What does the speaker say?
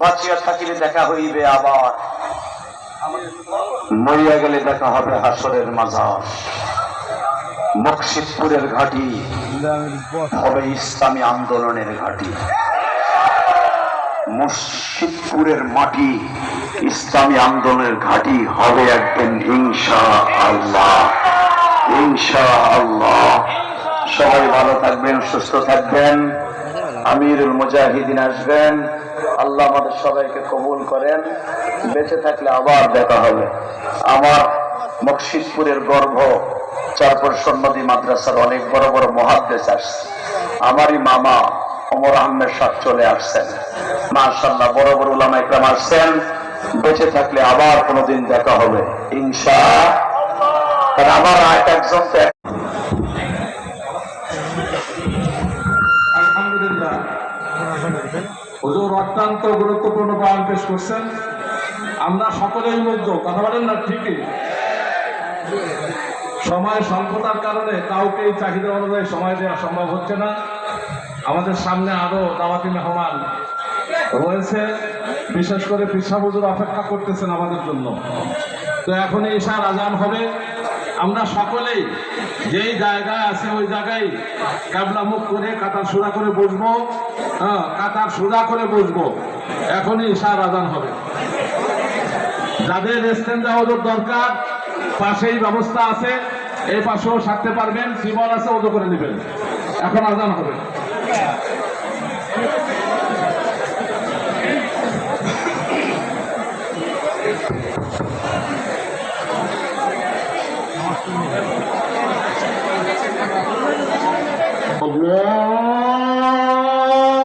বাঁচিয়া থাকিলে দেখা হইবে আবার, মরিয়া গেলে দেখা হবে হাসরের মাজার। মুর্শিদপুরের ঘাঁটি হবে ইসলামী আন্দোলনের ঘাঁটি। মুর্শিদপুরের মাটি ইসলামী আন্দোলনের ঘাঁটি হবে একদিন, ইনশাআল্লাহ ইনশাআল্লাহ। সবাই ভালো থাকবেন, সুস্থ থাকবেন। আমিরুল মুজাহিদিন আসবেন। আল্লাহ আমাদের সবাইকে কবুল করেন। বেঁচে থাকলে আবার দেখা হবে। আমার মুর্শিদপুরের গর্ভ চারপুর সন্নদী মাদ্রাসার অনেক বড় বড় মুহাদ্দিস আসছে। আমারই মামা ওমর আহমেদ সাহেব চলে আসছেন। মাশাআল্লাহ, বড় বড় উলামা ইকরাম আসছেন। বেঁচে থাকলে আবার কোনোদিন দেখা হবে ইনশাআল্লাহ। আমার একজন আলহামদুলিল্লাহ, হুজুর অত্যন্ত গুরুত্বপূর্ণ বয়ান পেশ করছেন। আমরা সকলেই মুগ্ধ, কথা বলেন না? ঠিকই, সময় স্বল্পতার কারণে কাউকে চাহিদা অনুযায়ী সময় দেওয়া সম্ভব হচ্ছে না। আমাদের সামনে আরো দাওয়াতি মেহমান রয়েছে, বিশেষ করে পিসা হুজুর অপেক্ষা করতেছেন আমাদের জন্য। তো এখন ঈশার আজান হবে। আমরা সকলেই যেই জায়গায় আছে ওই জায়গায় কাবলা মুখ করে কাতার সোজা করে বসবো। কাতার সোজা করে বসবো। এখনই ঈশার আজান হবে। যাদের ইস্তেঞ্জা ওযুর দরকার, পাশেই ব্যবস্থা আছে, এই পাশেও সারতে পারবেন, সিবল আছে, ওযু করে নেবেন। এখন আজান হবে। Allah